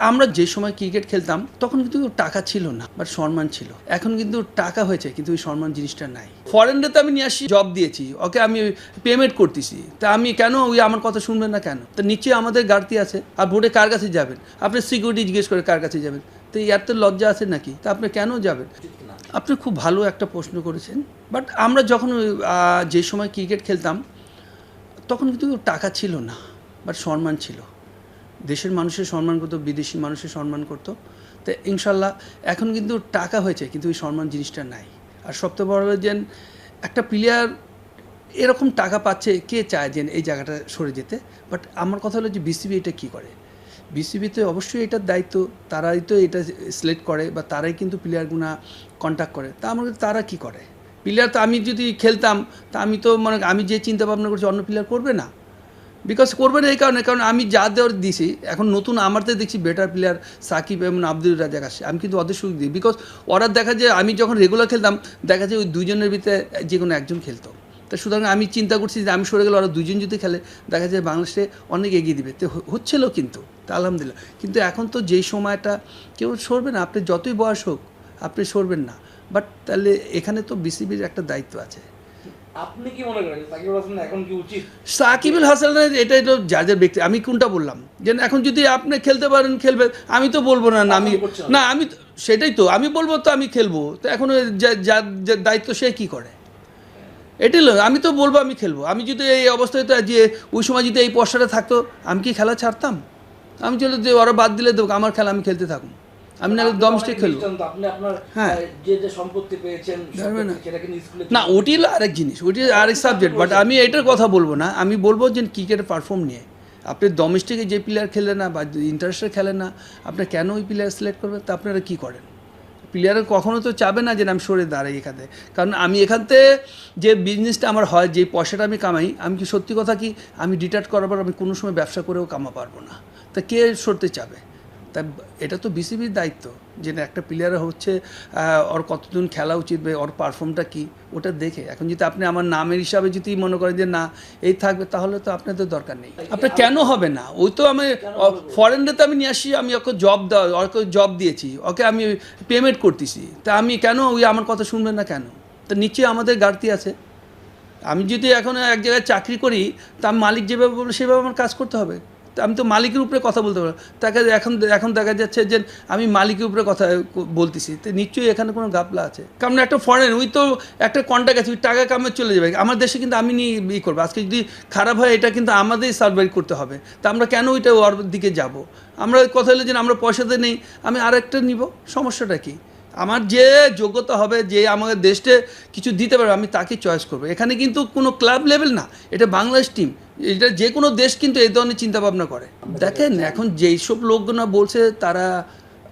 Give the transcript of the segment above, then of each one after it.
আমরা যে সময় ক্রিকেট খেলতাম তখন কিন্তু টাকা ছিল না, বাট সম্মান ছিল। এখন কিন্তু টাকা হয়েছে কিন্তু ওই সম্মান জিনিসটা নাই। ফরেনরে তো আমি নিয়ে আসি, জব দিয়েছি, ওকে আমি পেমেন্ট করতেছি, তা আমি কেন ওই আমার কথা শুনবেন না কেন? তো নিশ্চয়ই আমাদের গাড়তি আছে। আর ভোটে কার কাছে যাবেন? আপনি সিকিউরিটি জিজ্ঞেস করে কার কাছে যাবেন? তো এর তো লজ্জা আছে নাকি? তা আপনি কেন যাবেন? আপনি খুব ভালো একটা প্রশ্ন করেছেন। বাট আমরা যখন যে সময় ক্রিকেট খেলতাম তখন কিন্তু টাকা ছিল না, বাট সম্মান ছিল। দেশের মানুষের সম্মান করতো, বিদেশি মানুষের সম্মান করতো। তো ইনশাল্লাহ এখন কিন্তু টাকা হয়েছে কিন্তু ওই সম্মান জিনিসটা নাই। আর সবচেয়ে বড় হলো যে একটা প্লেয়ার এরকম টাকা পাচ্ছে, কে চায় যে এই জায়গাটা সরে যেতে? বাট আমার কথা হলো যে বিসিবি এটা কী করে? বিসিবিতে অবশ্যই এটার দায়িত্ব, তারাই তো এটা সিলেক্ট করে বা তারাই কিন্তু প্লেয়ারগুলো কন্ট্যাক্ট করে। তা আমার তারা কি করে? প্লেয়ার তো আমি যদি খেলতাম তা আমি তো মানে আমি যে চিন্তা ভাবনা করছি অন্য প্লেয়ার করবে না, বিকজ করবে না এই কারণে, কারণ আমি যা দেওয়ার দিছি এখন নতুন আমারতে দেখছি বেটার প্লেয়ার সাকিব এবং আব্দুল রাজাক আসে, আমি কিন্তু ওদের সুযোগ দিই। বিকজ ওরা দেখা যায় আমি যখন রেগুলার খেলতাম দেখা যায় ওই দুজনের ভিতরে যে কোনো একজন খেলতো। তো সুতরাং আমি চিন্তা করছি যে আমি সরে গেলে ওরা দুজন যদি খেলে দেখা যায় বাংলাদেশে অনেক এগিয়ে দিবে। তো হচ্ছিল কিন্তু, তা আলহামদুলিল্লাহ। কিন্তু এখন তো যেই সময়টা কেউ সরবে না, আপনি যতই বয়স হোক আপনি সরবেন না। বাট তাহলে এখানে তো বিসিবির একটা দায়িত্ব আছে। আপনি কি মনে করেন সাকিব আল হাসান এখন কি উচিত? সাকিব আল হাসানের এটাই তো যাদের ব্যক্তি, আমি কোনটা বললাম যে এখন যদি আপনি খেলতে পারেন খেলবে, আমি তো বলবো না না আমি না আমি সেটাই তো আমি বলবো তো আমি খেলবো। তো এখন যার দায়িত্ব সে কি করে এটাই হলো, আমি তো বলবো আমি খেলবো। আমি যদি এই অবস্থায় তো যে ওই সময় যদি এই পয়সাটা থাকতো আমি কি খেলা ছাড়তাম? আমি চলো যে ওরা বাদ দিলে দেবো, আমার খেলা আমি খেলতে থাকুন, আমি না ডোমেস্টিক খেলবো। আপনি আপনার হ্যাঁ যে সম্পত্তি পেয়েছেন সেটাকে স্কুলে না, ওটি হলো আরেক জিনিস, ওটি আরেক সাবজেক্ট। বাট আমি এটার কথা বলবো না, আমি বলবো যে ক্রিকেটের পারফর্ম নিয়ে আপনি ডোমেস্টিকে যে প্লেয়ার খেলে না বা ইন্টারন্যাশনাল খেলে না, আপনি কেন ওই প্লেয়ার সিলেক্ট করবেন? তা আপনারা কী করেন? প্লেয়ারের কখনো তো চাবে না যে আমি সরে দাঁড়াই এখানে, কারণ আমি এখান থেকে যে বিজনেসটা আমার হয়, যে পয়সাটা আমি কামাই, আমি কি সত্যি কথা কি আমি রিটায়ার করার পর আমি কোনো সময় ব্যবসা করেও কামা পারবো না। তা কে সরতে চাবে? তা এটা তো বিসিবির দায়িত্ব যে একটা প্লেয়ার হচ্ছে ওর কতদিন খেলা উচিত বা ওর পারফর্মটা কী ওটা দেখে। এখন যদি আপনি আমার নামের হিসাবে যদি মনে করেন যে না এই থাকবে, তাহলে তো আপনাদের দরকার নেই। আপনার কেন হবে না? ওই তো আমি ফরেনরে তো আমি নিয়ে আসি, আমি ওকে জব দিয়েছি, ওকে আমি পেমেন্ট করতেছি, তা আমি কেন ওই আমার কথা শুনবেন না কেন? তা নিশ্চয়ই আমাদের গাড়তি আছে। আমি যদি এখন এক জায়গায় চাকরি করি তা মালিক যেভাবে বলবে সেভাবে আমার কাজ করতে হবে। আমি তো মালিকের উপরে কথা বলতে পারবো। তাকে এখন দেখা যাচ্ছে যে আমি মালিকের উপরে কথা বলতেছি, তো নিশ্চয়ই এখানে কোনো গাপলা আছে। কারণ একটা ফরেন ওই তো একটা কন্ট্যাক্ট আছে, ওই টাকা কামে চলে যাবে। আমার দেশে কিন্তু আমি নিয়ে ই করবো, আজকে যদি খারাপ হয় এটা কিন্তু আমাদেরই সার্ভাইভ করতে হবে। তা আমরা কেন ওইটা ওর দিকে যাব? আমরা কথা হলো যে আমরা পয়সাতে নেই, আমি আরেকটা নিব, সমস্যাটা কী? আমার যে যোগ্যতা হবে, যে আমাদের দেশে কিছু দিতে পারবে, আমি তাকে চয়েস করবো। এখানে কিন্তু কোনো ক্লাব লেভেল না, এটা বাংলাদেশ টিম। এটা যে কোনো দেশ কিন্তু এই ধরনের চিন্তাভাবনা করে। দেখেন এখন যেই সব লোকগুলো বলছে তারা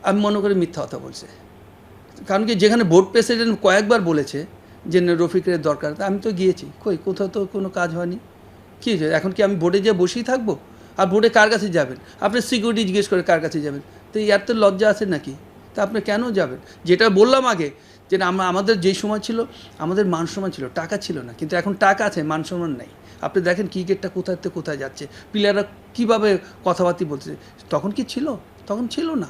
আমি মনে করি মিথ্যা কথা বলছে। কারণ কি যেখানে বোর্ড প্রেসিডেন্ট কয়েকবার বলেছে যে রফিকের দরকার, আমি তো গিয়েছি, কোথাও তো কোনো কাজ হয়নি। কী হয়েছে? এখন কি আমি বোর্ডে যেয়ে বসেই থাকবো? আর বোর্ডে কার কাছে যাবেন? আপনি সিকিউরিটি জিজ্ঞেস করে কার কাছে যাবেন? তো এর তো লজ্জা আছে নাকি? তা আপনি কেন যাবেন? যেটা বললাম আগে যে আমাদের যেই সময় ছিল আমাদের মান সম্মান ছিল, টাকা ছিল না। কিন্তু এখন টাকা আছে, মান সম্মান নেই। আপনি দেখেন ক্রিকেটটা কোথায় থেকে কোথায় যাচ্ছে, প্লেয়াররা কীভাবে কথাবার্তা বলছে। তখন কি ছিল? তখন ছিল না।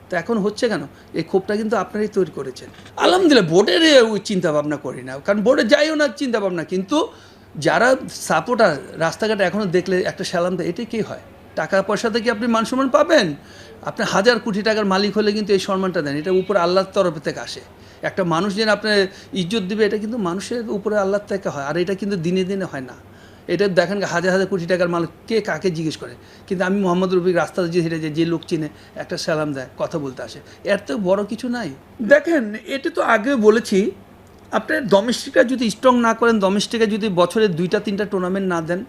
তো এখন হচ্ছে কেন? এই ক্ষোভটা কিন্তু আপনারাই তৈরি করেছেন। আলহামদুলিল্লাহ বোর্ডের ওই চিন্তাভাবনা করি না, কারণ বোর্ডে যাইও না চিন্তাভাবনা। কিন্তু যারা সাপোর্টার রাস্তাঘাটে এখনও দেখলে একটা সালাম দেয়, এটাই কী হয়? টাকা পয়সাতে কি আপনি মান সম্মান পাবেন? আপনি 1000 কোটি টাকার মালিক হলে কিন্তু এই সম্মানটা দেন, এটা উপরে আল্লাহর তরফ থেকে আসে। একটা মানুষ যেন আপনার ইজ্জত দিবে, এটা কিন্তু মানুষের উপরে আল্লাহর থেকে হয়। আর এটা কিন্তু দিনে দিনে হয় না। এটা দেখেন 1000 কোটি টাকার মালিক কে কাকে জিজ্ঞেস করে, কিন্তু আমি মোহাম্মদ রফিক রাস্তাতে যে হেঁটে যায়, যে লোক চিনে একটা সালাম দেয়, কথা বলতে আসে, এর তো বড় কিছু নাই। দেখেন এটা তো আগেও বলেছি, আপনি ডোমেস্টিকটা যদি স্ট্রং না করেন, ডোমেস্টিকে যদি বছরে 2-3টা টুর্নামেন্ট না দেন,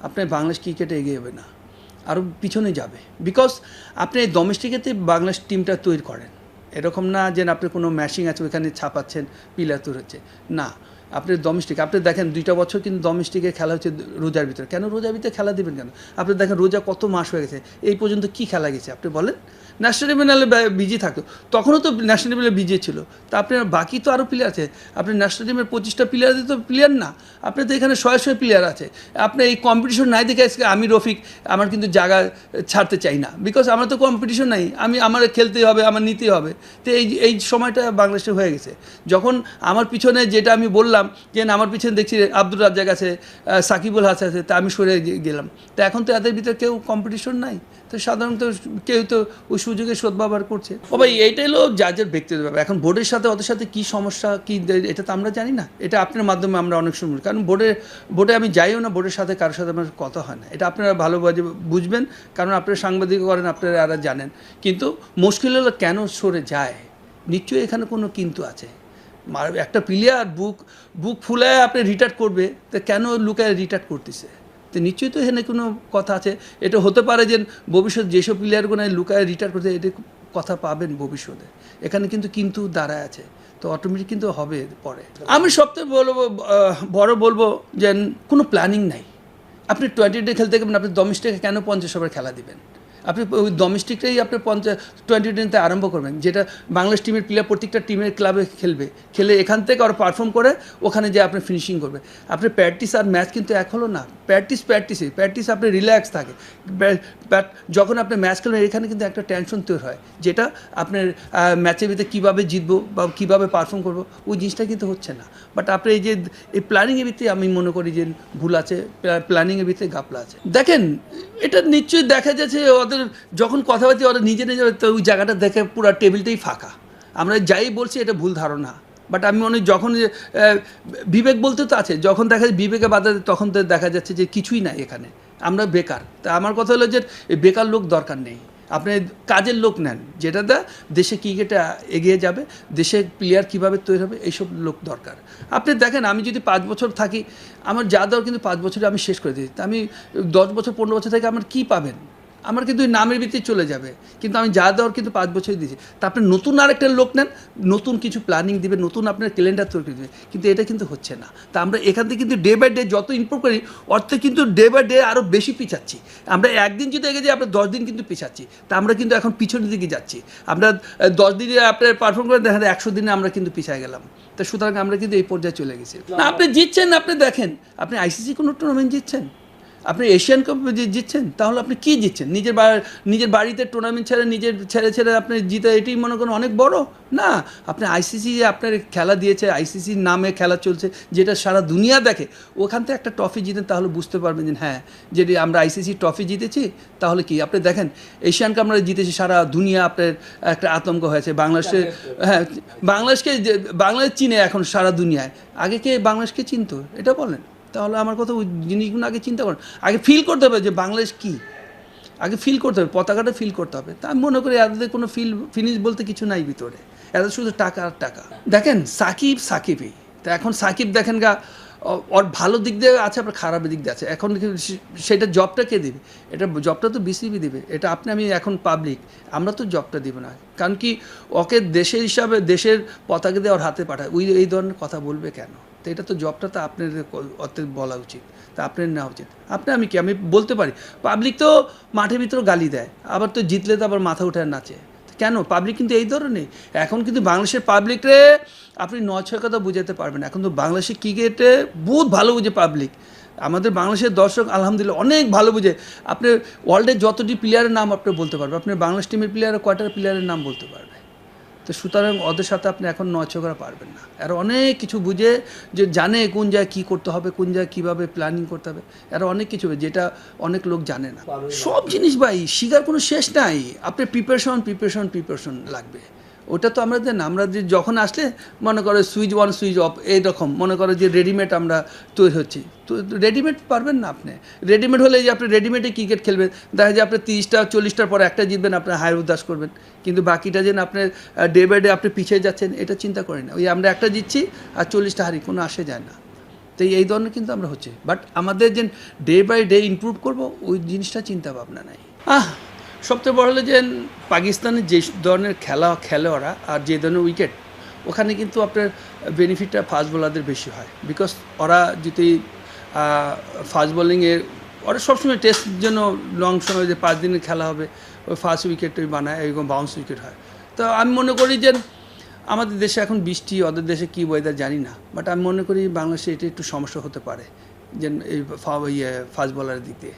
আপনি বাংলাদেশ ক্রিকেটে এগিয়ে যাবে না, আরও পিছনে যাবে। বিকজ আপনি এই ডোমেস্টিকেতে বাংলাদেশ টিমটা তৈরি করেন, এরকম না যে আপনি কোনো ম্যাশিং আছে ওইখানে ছাপাচ্ছেন পিলার তৈরি হচ্ছে না। আপনি ডোমেস্টিক আপনি দেখেন 2টা বছর কিন্তু ডোমেস্টিকে খেলা হচ্ছে রোজার ভিতরে। কেন রোজার ভিতরে খেলা দেবেন কেন? আপনি দেখেন রোজা কত মাস হয়ে গেছে, এই পর্যন্ত কি খেলা গেছে আপনি বলেন? ন্যাশনাল টিমে নাহলে বিজি থাকতো, তখনও তো ন্যাশনাল টিমে বিজি ছিল। তা আপনার বাকি তো আরও প্লেয়ার আছে, আপনি ন্যাশনাল টিমের 25টা প্লেয়ার তো প্লেয়ার না, আপনি তো এখানে 100 প্লেয়ার আছে। আপনি এই কম্পিটিশন নাই দেখে আজকে আমি রফিক আমার কিন্তু জায়গা ছাড়তে চাই না, বিকজ আমার তো কম্পিটিশন নাই, আমার খেলতেই হবে, আমার নিতেই হবে। তো এই সময়টা বাংলাদেশে হয়ে গেছে, যখন আমার পিছনে যেটা আমি বললাম যে আমার পিছনে দেখছি আব্দুর রাজ্জাক আছে, সাকিবুল হাসান আছে, তা আমি সরে গেলাম। তো এখন তো এদের ভিতরে কেউ কম্পিটিশন নাই, তো সাধারণত কেউ তো ওই সুযোগে সদ্ব্যবহার করছে। ও ভাই এইটাই হলো যার ব্যক্তিগত ব্যাপার। এখন বোর্ডের সাথে ওদের সাথে কী সমস্যা কী এটা তো আমরা জানি না, এটা আপনার মাধ্যমে আমরা অনেক সময়, কারণ বোর্ডে আমি যাইও না, বোর্ডের সাথে কারোর সাথে আমার কথা হয় না, এটা আপনারা ভালোভাবে বুঝবেন, কারণ আপনারা সাংবাদিক করেন, আপনারা জানেন। কিন্তু মুশকিল হলো কেন সরে যায়, নিশ্চয়ই এখানে কোনো কিন্তু আছে। একটা প্লেয়ার বুক ফুলায় আপনি রিটায়ার করবে, তো কেন লুকায় রিটায়ার করতেছে, তো নিশ্চয়ই তো এখানে কোনো কথা আছে। এটা হতে পারে যে ভবিষ্যৎ যেসব প্লেয়ারগুলো লুকায় রিটায়ার করতে, এটা কথা পাবেন ভবিষ্যতে, এখানে কিন্তু দাঁড়ায় আছে, তো অটোমেটিক কিন্তু হবে পরে। আমি সবথেকে বলবো যে কোনো প্ল্যানিং নাই। আপনি 20 খেলতে গেলেন, আপনি ডোমেস্টিকে কেন 50 ওভার খেলা দিবেন? আপনি ওই ডোমেস্টিকটাই আপনি 20-20 আরম্ভ করবেন, যেটা বাংলাদেশ টিমের প্লেয়ার প্রত্যেকটা টিমের ক্লাবে খেলে এখান থেকে আর পারফর্ম করে ওখানে যে আপনি ফিনিশিং করবে। আপনি প্র্যাকটিস আর ম্যাচ কিন্তু এক হলো না, প্র্যাকটিস আপনি রিল্যাক্স থাকে। যখন আপনি ম্যাচ খেলেন এখানে কিন্তু একটা টেনশন তৈরি হয়, যেটা আপনার ম্যাচের ভিতরে কীভাবে জিতবো বা কীভাবে পারফর্ম করবো, ওই জিনিসটা কিন্তু হচ্ছে না। বাট আপনি এই প্ল্যানিংয়ের ভিতরে আমি মনে করি যে ভুল আছে, প্ল্যানিংয়ের ভিতরে গাপলা আছে। দেখেন এটা নিশ্চয়ই দেখা যাচ্ছে ওদের যখন কথাবার্তা ওরা নিজে তো ওই জায়গাটা দেখে পুরো টেবিলটাই ফাঁকা। আমরা যাই বলছি এটা ভুল ধারণা, বাট আমি মনে যখন বিবেক বলতে তো আছে, যখন দেখা যায় বিবেকে বাধা, তখন তো দেখা যাচ্ছে যে কিছুই নাই এখানে, আমরা বেকার। তা আমার কথা হলো যে বেকার লোক দরকার নেই, আপনি কাজের লোক নেন, যেটা দেশে ক্রিকেটে এগিয়ে যাবে, দেশে প্লেয়ার কীভাবে তৈরি হবে, এইসব লোক দরকার। আপনি দেখেন আমি যদি 5 বছর থাকি, আমার যা দেওয়ার কিন্তু 5 বছরে আমি শেষ করে দিই, আমি 10 বছর 15 বছর থেকে আমার কী পাবেন? আমার কিন্তু ওই নামের ভিত্তি চলে যাবে, কিন্তু আমি যা দেওয়ার কিন্তু 5 বছরই দিয়েছি। তা আপনি নতুন আরেকটা লোক নেন, নতুন কিছু প্ল্যানিং দেবে, নতুন আপনার ক্যালেন্ডার তৈরি দেবে, কিন্তু এটা কিন্তু হচ্ছে না। তা আমরা এখান থেকে কিন্তু ডে বাই ডে যত ইমপ্রুভ করি, অর্থে কিন্তু ডে বাই ডে আরও বেশি পিছাচ্ছি। আমরা একদিন যদি এগিয়ে যাই, আমরা 10 দিন কিন্তু পিছাচ্ছি। তা আমরা কিন্তু এখন পিছনের দিকে যাচ্ছি। আমরা 10 দিনে আপনার পারফর্ম করে দেখা যায় 100 দিনে আমরা কিন্তু পিছিয়ে গেলাম। তো সুতরাং আমরা কিন্তু এই পর্যায়ে চলে গেছি। না আপনি জিতছেন, আপনি দেখেন আপনি আইসিসি কোনো টুর্নামেন্ট জিতছেন, আপনি এশিয়ান কাপ জিতছেন, তাহলে আপনি কী জিতছেন? নিজের বাড়িতে টুর্নামেন্ট ছেড়ে আপনি জিতে এটি মনে করেন অনেক বড় না। আপনি আইসিসি আপনার খেলা দিয়েছে, আইসিসির নামে খেলা চলছে, যেটা সারা দুনিয়া দেখে, ওখান থেকে একটা ট্রফি জিতেন, তাহলে বুঝতে পারবেন যে হ্যাঁ, যদি আমরা আইসিসি ট্রফি জিতেছি, তাহলে কি আপনি দেখেন এশিয়ান কাপ আমরা জিতেছি, সারা দুনিয়া আপনার একটা আতঙ্ক হয়েছে। বাংলাদেশে হ্যাঁ, বাংলাদেশ চিনে এখন সারা দুনিয়ায়, আগে কে বাংলাদেশকে চিনতো এটা বলেন? তাহলে আমার কথা ওই জিনিসগুলো আগে চিন্তা করেন, আগে ফিল করতে হবে যে বাংলাদেশ কী, আগে ফিল করতে হবে, পতাকাটা ফিল করতে হবে। তা আমি মনে করি এদের কোনো ফিনিশ বলতে কিছু নাই ভিতরে, এদের শুধু টাকা আর টাকা। দেখেন সাকিবই, তা এখন সাকিব দেখেন ওর ভালো দিক দিয়ে আছে, আপনার খারাপ দিক দিয়ে আছে। এখন সেটা জবটা কে দেবে? এটা জবটা তো বিসিবি দেবে, এটা আমি এখন পাবলিক, আমরা তো জবটা দিব না। কারণ কি ওকে দেশের হিসাবে দেশের পতাকা দিয়ে ওর হাতে পাঠায়, এই ধরনের কথা বলবে কেন? তো এটা তো জবটা তো আপনার বলা উচিত, তা আপনার নেওয়া উচিত। আমি বলতে পারি, পাবলিক তো মাঠের ভিতরে গালি দেয়, আবার তো জিতলে তো আবার মাথা উঠে নাচে, কেন? পাবলিক কিন্তু এই ধরনের। এখন কিন্তু বাংলাদেশের পাবলিকরে আপনি 9-6 কথা বুঝাতে পারবেন। এখন তো বাংলাদেশের ক্রিকেটে বহুত ভালো বুঝে পাবলিক, আমাদের বাংলাদেশের দর্শক আলহামদুলিল্লাহ অনেক ভালো বুঝে। আপনি ওয়ার্ল্ডে যতটি প্লেয়ারের নাম আপনি বলতে পারবেন, আপনার বাংলাদেশ টিমের প্লেয়ারের কয়টা প্লেয়ারের নাম বলতে পারবে? তো সুতরাং ওদের সাথে আপনি এখন 9-6 করা পারবেন না। এরা অনেক কিছু বুঝে, যে জানে কোন জায়গায় কী করতে হবে, কোন জায়গায় কীভাবে প্ল্যানিং করতে হবে, এরা অনেক কিছু যেটা অনেক লোক জানে না। সব জিনিস ভাই শিখার কোনো শেষ নাই। আপনার প্রিপারেশন লাগবে, ওটা তো আমরা দেন। আমরা যে যখন আসলে মনে করো সুইচ অন সুইচ অফ এইরকম মনে করো যে রেডিমেড আমরা তৈরি হচ্ছি, তো রেডিমেড পারবেন না আপনি। রেডিমেড হলে যে আপনি রেডিমেডে ক্রিকেট খেলবেন, দেখা যায় আপনি 30-40টার পর একটা জিতবেন, আপনার হায়ার উদ্দাস করবেন, কিন্তু বাকিটা যেন আপনার ডে বাই ডে আপনি পিছিয়ে যাচ্ছেন, এটা চিন্তা করেন না। ওই আমরা একটা জিতছি আর 40টা হারি, কোনো আসে যায় না। তো এই ধরনের কিন্তু আমরা হচ্ছে, বাট আমাদের যে ডে বাই ডে ইমপ্রুভ করবো, ওই জিনিসটা চিন্তা ভাবনা নাই। সবচেয়ে বড় হলো যে পাকিস্তানের যে ধরনের খেলা খেলে ওরা, আর যে ধরনের উইকেট, ওখানে কিন্তু আপনার বেনিফিটটা ফাস্ট বোলারদের বেশি হয়, বিকজ ওরা যদি ফাস্ট বোলিংয়ে ওরা সবসময় টেস্টের জন্য লং সময় যে 5 দিনের খেলা হবে ওই ফার্স্ট উইকেট ওই বানায় এরকম বাউন্স উইকেট হয়। তো আমি মনে করি যে আমাদের দেশে এখন বৃষ্টি, ওদের দেশে কী ওয়েদার জানি না, বাট আমি মনে করি বাংলাদেশে এটা একটু সমস্যা হতে পারে যে এই ফাস্ট বলারের দিক দিয়ে।